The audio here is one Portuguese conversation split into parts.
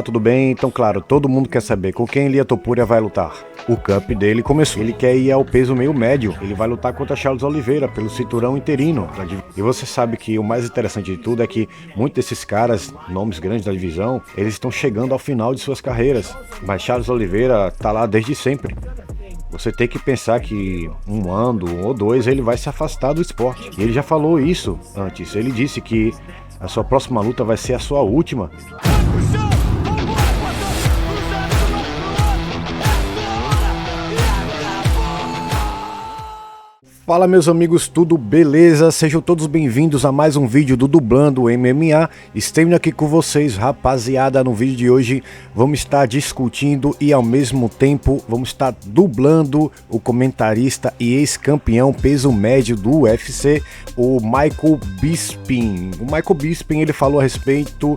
tudo bem? Então, claro, todo mundo quer saber com quem Ilia Topuria vai lutar. O camp dele começou. Ele quer ir ao peso meio médio. Ele vai lutar contra Charles Oliveira pelo cinturão interino. E você sabe que o mais interessante de tudo é que muitos desses caras, nomes grandes da divisão, eles estão chegando ao final de suas carreiras. Mas Charles Oliveira tá lá desde sempre. Você tem que pensar que um ano ou dois ele vai se afastar do esporte. E ele já falou isso antes. Ele disse que a sua próxima luta vai ser a sua última. Fala meus amigos, tudo beleza? Sejam todos bem-vindos a mais um vídeo do Dublando MMA. Estamos aqui com vocês, rapaziada. No vídeo de hoje vamos estar discutindo e ao mesmo tempo vamos estar dublando o comentarista e ex-campeão peso médio do UFC, o Michael Bisping. O Michael Bisping, ele falou a respeito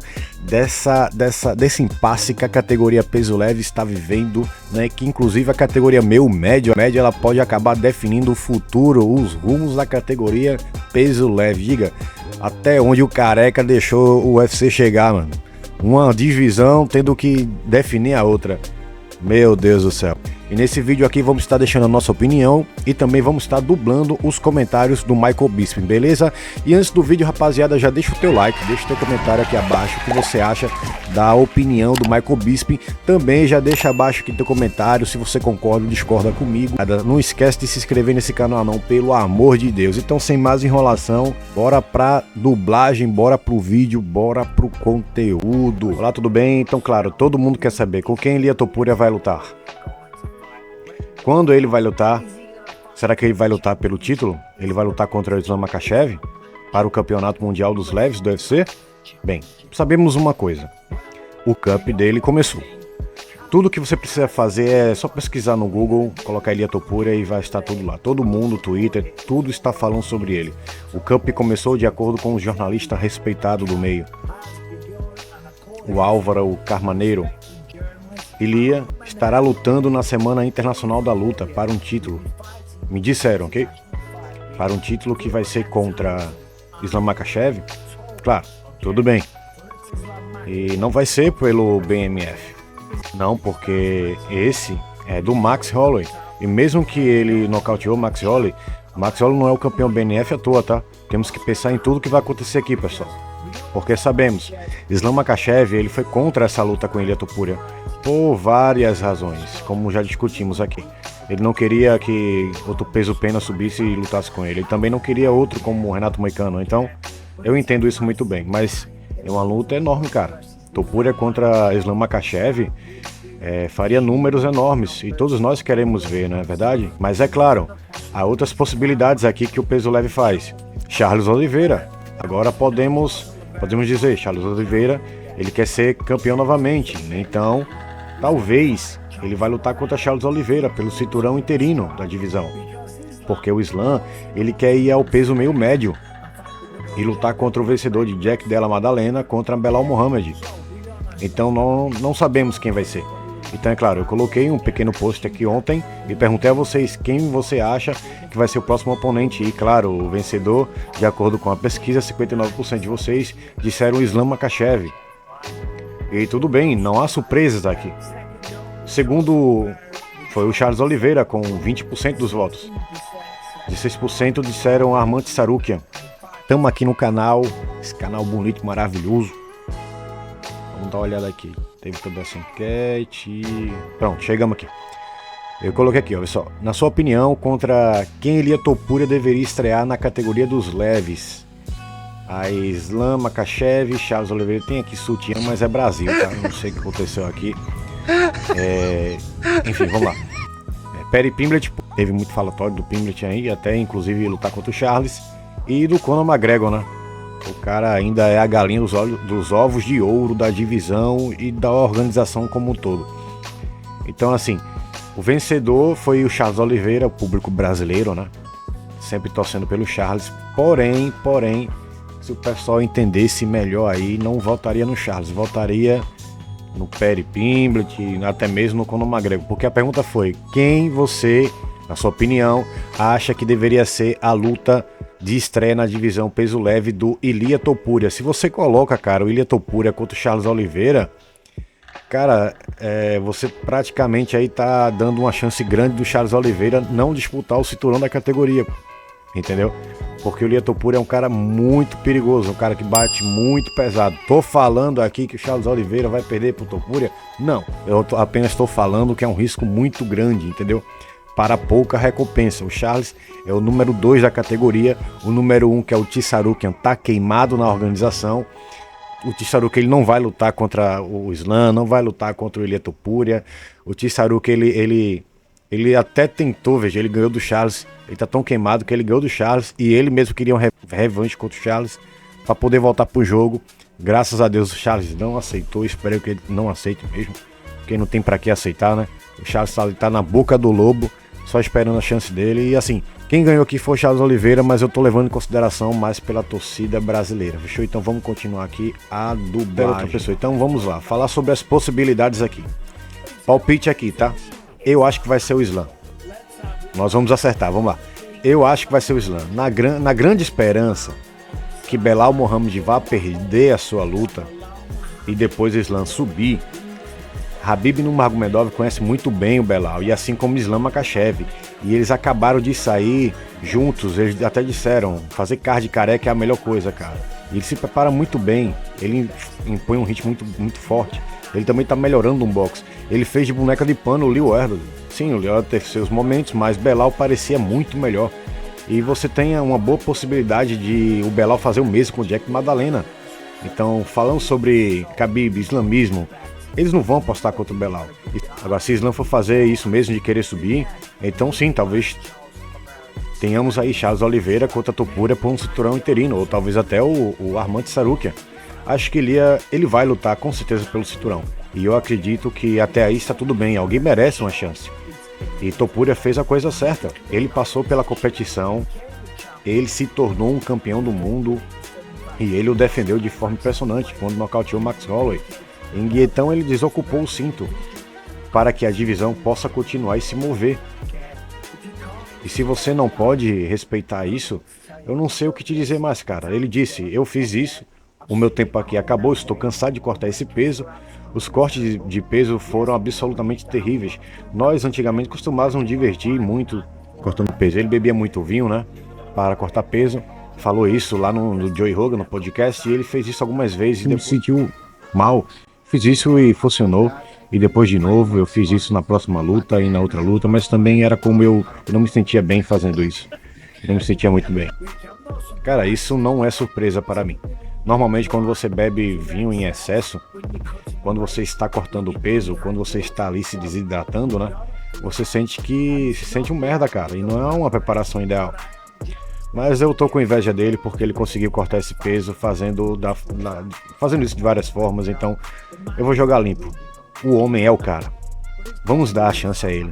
desse impasse que a categoria peso leve está vivendo, né? Que inclusive a categoria meio médio, a média, ela pode acabar definindo o futuro, os rumos da categoria peso leve. Diga, até onde o Careca deixou o UFC chegar, mano. Uma divisão tendo que definir a outra. Meu Deus do céu. E nesse vídeo aqui vamos estar deixando a nossa opinião e também vamos estar dublando os comentários do Michael Bisping, beleza? E antes do vídeo, rapaziada, já deixa o teu like, deixa o teu comentário aqui abaixo o que você acha da opinião do Michael Bisping. Também já deixa abaixo aqui teu comentário se você concorda ou discorda comigo. Não esquece de se inscrever nesse canal não, pelo amor de Deus. Então, sem mais enrolação, bora pra dublagem, bora pro vídeo, bora pro conteúdo. Olá, tudo bem? Então, claro, todo mundo quer saber com quem Ilia Topuria vai lutar. Quando ele vai lutar? Será que ele vai lutar pelo título? Ele vai lutar contra o Islam Makhachev para o campeonato mundial dos leves do UFC? Bem, sabemos uma coisa. O camp dele começou. Tudo que você precisa fazer é só pesquisar no Google, colocar Ilia Topuria e vai estar tudo lá. Todo mundo, Twitter, tudo está falando sobre ele. O camp começou de acordo com um jornalista respeitado do meio, o Álvaro Carmaneiro. Ilia estará lutando na Semana Internacional da Luta para um título. Me disseram, ok? Para um título que vai ser contra Islam Makhachev? Claro, tudo bem. E não vai ser pelo BMF. Não, porque esse é do Max Holloway. E mesmo que ele nocauteou o Max Holloway não é o campeão BMF à toa, tá? Temos que pensar em tudo que vai acontecer aqui, pessoal. Porque sabemos, Islam Makhachev, ele foi contra essa luta com Ilia Topuria por várias razões, como já discutimos aqui. Ele não queria que outro peso pena subisse e lutasse com ele. Ele também não queria outro como o Renato Moicano. Então, eu entendo isso muito bem, mas é uma luta enorme, cara. Topuria contra Islam Makhachev faria números enormes e todos nós queremos ver, não é verdade? Mas é claro, há outras possibilidades aqui que o peso leve faz. Charles Oliveira. Agora podemos dizer, Charles Oliveira, ele quer ser campeão novamente, né? Então, talvez ele vai lutar contra Charles Oliveira pelo cinturão interino da divisão. Porque o Islam, ele quer ir ao peso meio médio e lutar contra o vencedor de Jack Della Maddalena contra Belal Muhammad. Então não sabemos quem vai ser. Então é claro, eu coloquei um pequeno post aqui ontem e perguntei a vocês quem você acha que vai ser o próximo oponente. E claro, o vencedor, de acordo com a pesquisa, 59% de vocês disseram o Islam Makhachev. E tudo bem, não há surpresas aqui. Segundo, foi o Charles Oliveira com 20% dos votos. 16% disseram Arman Tsarukyan. Estamos aqui no canal, esse canal bonito, maravilhoso. Vamos dar uma olhada aqui. Teve toda essa enquete. Pronto, chegamos aqui. Eu coloquei aqui, olha só. Na sua opinião, contra quem Ilia Topuria deveria estrear na categoria dos leves? A Islam Makhachev, Charles Oliveira. Tem aqui sutiã, mas é Brasil, tá? Não sei o que aconteceu aqui. Enfim, vamos lá. Perry Pimblett, teve muito falatório do Pimblett aí, até inclusive lutar contra o Charles. E do Conor McGregor, né? O cara ainda é a galinha dos ovos de ouro da divisão e da organização como um todo. Então, assim, o vencedor foi o Charles Oliveira, o público brasileiro, né? Sempre torcendo pelo Charles. Porém, se o pessoal entendesse melhor aí, não votaria no Charles, votaria no Perry Pimblett, até mesmo no Conor McGregor. Porque a pergunta foi, quem você, na sua opinião, acha que deveria ser a luta de estreia na divisão peso leve do Ilia Topuria? Se você coloca, cara, o Ilia Topuria contra o Charles Oliveira, Cara, você praticamente aí tá dando uma chance grande do Charles Oliveira não disputar o cinturão da categoria, entendeu? Porque o Ilia Topuria é um cara muito perigoso, um cara que bate muito pesado. Tô falando aqui que o Charles Oliveira vai perder pro Topuria? Não, apenas estou falando que é um risco muito grande, entendeu? Para pouca recompensa. O Charles é o número 2 da categoria, o número 1, que é o Tsarukyan, tá queimado na organização. O Tsarukyan, ele não vai lutar contra o Islam, não vai lutar contra o Ilia Topuria. O Tsarukyan, ele até tentou, veja, ele ganhou do Charles. Ele tá tão queimado que ele ganhou do Charles e ele mesmo queria uma revanche contra o Charles para poder voltar pro jogo. Graças a Deus o Charles não aceitou, espero que ele não aceite mesmo, porque não tem para que aceitar, né? O Charles tá na boca do lobo, só esperando a chance dele. E assim, quem ganhou aqui foi o Charles Oliveira, mas eu tô levando em consideração mais pela torcida brasileira. Fechou? Então vamos continuar aqui a dublagem. Pessoa. Então vamos lá, falar sobre as possibilidades aqui. Palpite aqui, tá? Eu acho que vai ser o Islam. Nós vamos acertar, vamos lá. Eu acho que vai ser o Islam. Na grande esperança que Belal Mohamed vá perder a sua luta e depois o Islam subir. Khabib Nurmagomedov conhece muito bem o Belal, e assim como Islam Makhachev. E eles acabaram de sair juntos, eles até disseram, fazer card careca é a melhor coisa, cara. E ele se prepara muito bem, ele impõe um ritmo muito forte. Ele também tá melhorando no boxe. Ele fez de boneca de pano o Leo Erdol. Sim, o Leo Erdol teve seus momentos, mas Belal parecia muito melhor. E você tem uma boa possibilidade de o Belal fazer o mesmo com o Jack Madalena. Então, falando sobre Khabib, islamismo, eles não vão apostar contra o Belal. Agora, se o Islam for fazer isso mesmo de querer subir, então sim, talvez tenhamos aí Charles Oliveira contra Topuria por um cinturão interino, ou talvez até o Arman Tsarukyan. Acho que ele vai lutar com certeza pelo cinturão. E eu acredito que até aí está tudo bem, alguém merece uma chance. E Topuria fez a coisa certa. Ele passou pela competição, ele se tornou um campeão do mundo e ele o defendeu de forma impressionante quando nocauteou Max Holloway. E então ele desocupou o cinto para que a divisão possa continuar e se mover. E se você não pode respeitar isso, eu não sei o que te dizer mais, cara. Ele disse, eu fiz isso, o meu tempo aqui acabou, estou cansado de cortar esse peso. Os cortes de peso foram absolutamente terríveis. Nós antigamente costumávamos nos divertir muito cortando peso. Ele bebia muito vinho, né, para cortar peso. Falou isso lá no Joey Rogan, no podcast, e ele fez isso algumas vezes e depois se sentiu mal. Fiz isso e funcionou. E depois de novo eu fiz isso na próxima luta e na outra luta, mas também era como eu não me sentia bem fazendo isso. Eu não me sentia muito bem. Cara, isso não é surpresa para mim. Normalmente quando você bebe vinho em excesso, quando você está cortando peso, quando você está ali se desidratando, né? Você se sente um merda, cara, e não é uma preparação ideal. Mas eu tô com inveja dele porque ele conseguiu cortar esse peso fazendo isso de várias formas, então eu vou jogar limpo. O homem é o cara. Vamos dar a chance a ele.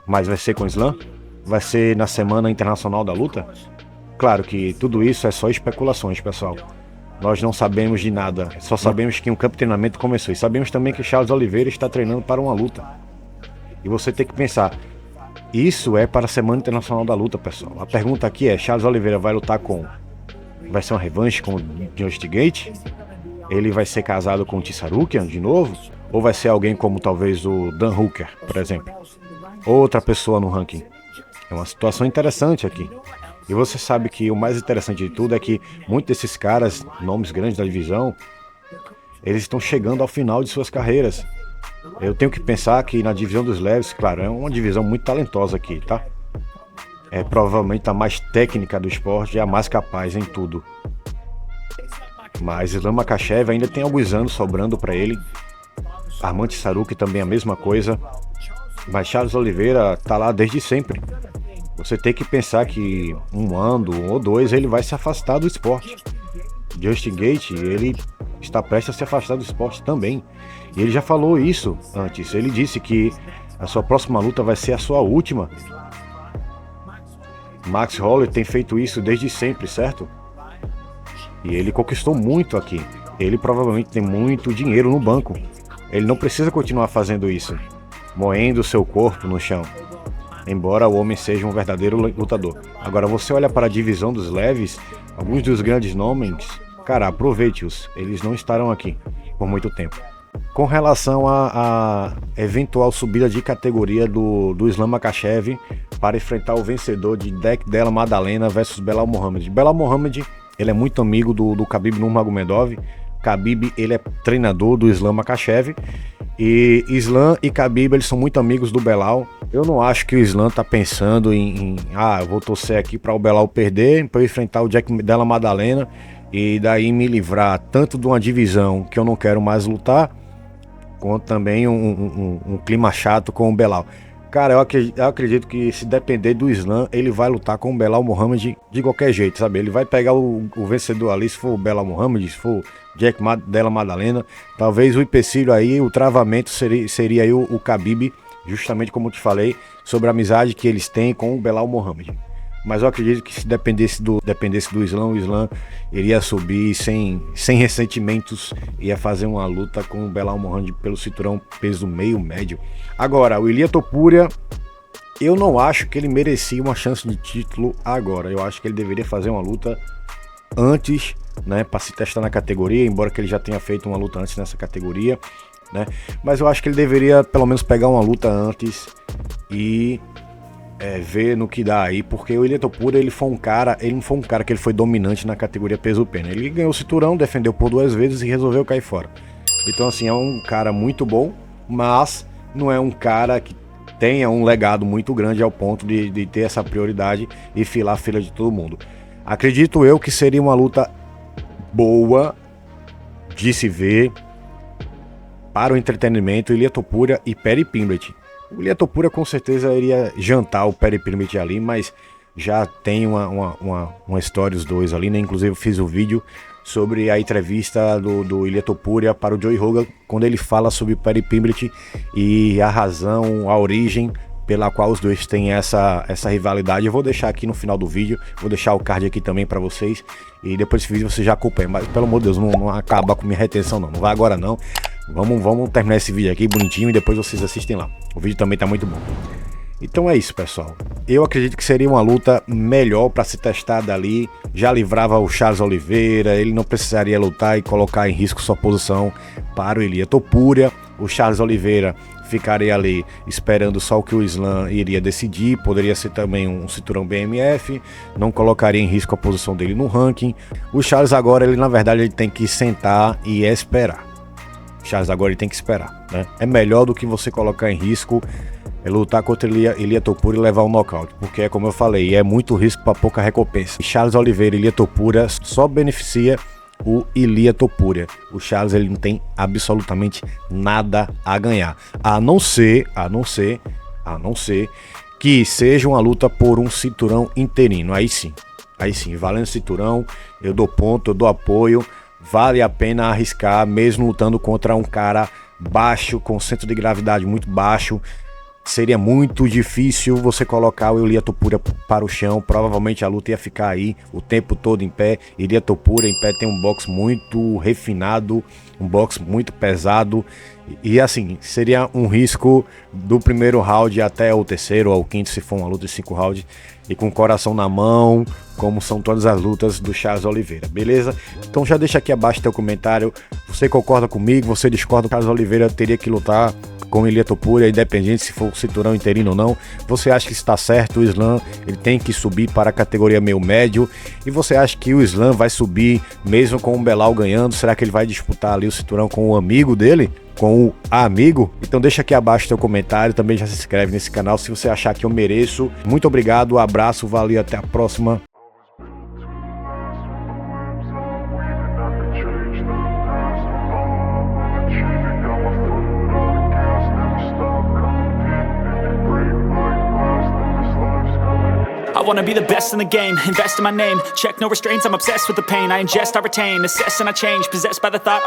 Mas vai ser com o Islam? Vai ser na Semana Internacional da Luta? Claro que tudo isso é só especulações, pessoal. Nós não sabemos de nada, só sabemos que um campo de treinamento começou. E sabemos também que Charles Oliveira está treinando para uma luta. E você tem que pensar, isso é para a Semana Internacional da Luta, pessoal. A pergunta aqui é, Charles Oliveira vai lutar com... Vai ser uma revanche com o Justin Gaethje? Ele vai ser casado com o Tsarukyan de novo? Ou vai ser alguém como talvez o Dan Hooker, por exemplo? Outra pessoa no ranking. É uma situação interessante aqui. E você sabe que o mais interessante de tudo é que muitos desses caras, nomes grandes da divisão, eles estão chegando ao final de suas carreiras. Eu tenho que pensar que na divisão dos leves, claro, é uma divisão muito talentosa aqui, tá? É provavelmente a mais técnica do esporte e a mais capaz em tudo. Mas Islam Makhachev ainda tem alguns anos sobrando para ele. Arman Tsarukyan também a mesma coisa. Mas Charles Oliveira tá lá desde sempre. Você tem que pensar que um ano ou dois ele vai se afastar do esporte. Justin Gaethje, ele está prestes a se afastar do esporte também. E ele já falou isso antes. Ele disse que a sua próxima luta vai ser a sua última. Max Holloway tem feito isso desde sempre, certo? E ele conquistou muito aqui. Ele provavelmente tem muito dinheiro no banco. Ele não precisa continuar fazendo isso, moendo seu corpo no chão. Embora o homem seja um verdadeiro lutador. Agora você olha para a divisão dos leves, alguns dos grandes nomes, cara, aproveite-os, eles não estarão aqui por muito tempo. Com relação a eventual subida de categoria do Islam Makhachev para enfrentar o vencedor de Della Maddalena versus Belal Muhammad. Belal Muhammad, ele é muito amigo do Khabib Nurmagomedov. Khabib, ele é treinador do Islam Makhachev. E Islam e Khabib, eles são muito amigos do Belal. Eu não acho que o Islam tá pensando eu vou torcer aqui para o Belal perder, para eu enfrentar o Jack Della Maddalena e daí me livrar tanto de uma divisão que eu não quero mais lutar, quanto também um clima chato com o Belal. Cara, eu acredito que se depender do Islam, ele vai lutar com o Belal Muhammad de qualquer jeito, sabe? Ele vai pegar o vencedor ali, se for o Belal Muhammad, se for o Jack Della Maddalena. Talvez o empecilho aí, o travamento seria aí o Khabib, justamente como eu te falei, sobre a amizade que eles têm com o Belal Muhammad. Mas eu acredito que se dependesse do Islam, o Islam iria subir sem ressentimentos, ia fazer uma luta com o Belal Muhammad pelo cinturão peso meio médio. Agora, o Ilia Topuria, eu não acho que ele merecia uma chance de título agora. Eu acho que ele deveria fazer uma luta antes, né, para se testar na categoria, embora que ele já tenha feito uma luta antes nessa categoria, né? Mas eu acho que ele deveria pelo menos pegar uma luta antes e ver no que dá aí, porque o Ilia Topuria, ele não foi um cara que ele foi dominante na categoria peso-pena. Ele ganhou o cinturão, defendeu por 2 vezes e resolveu cair fora. Então assim, é um cara muito bom, mas não é um cara que tenha um legado muito grande ao ponto de ter essa prioridade e filar a fila de todo mundo. Acredito eu que seria uma luta boa de se ver para o entretenimento, Ilia Topuria e Paddy Pimblett. O Ilia Topuria com certeza iria jantar o Paddy Pimblett ali, mas já tem uma história os dois ali, né? Inclusive eu fiz o vídeo sobre a entrevista do Ilia Topuria para o Joey Rogan, quando ele fala sobre o Paddy Pimblett e a razão, a origem pela qual os dois têm essa rivalidade. Eu vou deixar aqui no final do vídeo, vou deixar o card aqui também para vocês, e depois desse vídeo você já acompanha. Mas pelo amor de Deus, não acaba com minha retenção não vai agora não. Vamos terminar esse vídeo aqui bonitinho e depois vocês assistem lá. O vídeo também tá muito bom. Então é isso, pessoal. Eu acredito que seria uma luta melhor para se testar dali. Já livrava o Charles Oliveira, ele não precisaria lutar e colocar em risco sua posição para o Ilia Topuria. O Charles Oliveira ficaria ali esperando só o que o Islam iria decidir. Poderia ser também um cinturão BMF, não colocaria em risco a posição dele no ranking. O Charles agora, ele na verdade ele tem que sentar e esperar. Charles agora ele tem que esperar, né? É melhor do que você colocar em risco lutar contra Ilia Topuria e levar um nocaute, porque é como eu falei, é muito risco para pouca recompensa. Charles Oliveira e Ilia Topuria só beneficia o Ilia Topuria. O Charles ele não tem absolutamente nada a ganhar, a não ser que seja uma luta por um cinturão interino. Aí sim, valendo cinturão, eu dou ponto, eu dou apoio. Vale a pena arriscar, mesmo lutando contra um cara baixo, com centro de gravidade muito baixo. Seria muito difícil você colocar o Ilia Topuria para o chão. Provavelmente a luta ia ficar aí o tempo todo em pé. Ilia Topuria em pé tem um boxe muito refinado, um boxe muito pesado. E assim, seria um risco do primeiro round até o terceiro ou o quinto, se for uma luta de 5 rounds. E com o coração na mão, como são todas as lutas do Charles Oliveira, beleza? Então já deixa aqui abaixo teu comentário. Você concorda comigo? Você discorda? O Charles Oliveira teria que lutar com Ilia Topuria, independente se for cinturão interino ou não? Você acha que está certo? O Islam ele tem que subir para a categoria meio médio? E você acha que o Islam vai subir mesmo com o Belal ganhando? Será que ele vai disputar ali o cinturão com o amigo dele? Com o amigo? Então deixa aqui abaixo teu comentário, também já se inscreve nesse canal se você achar que eu mereço. Muito obrigado, abraço, valeu, até a próxima. I wanna be the best in the game, invest in my name, check no restraints, I'm obsessed with the pain, I ingest, I retain, assess and I change, possessed by the thought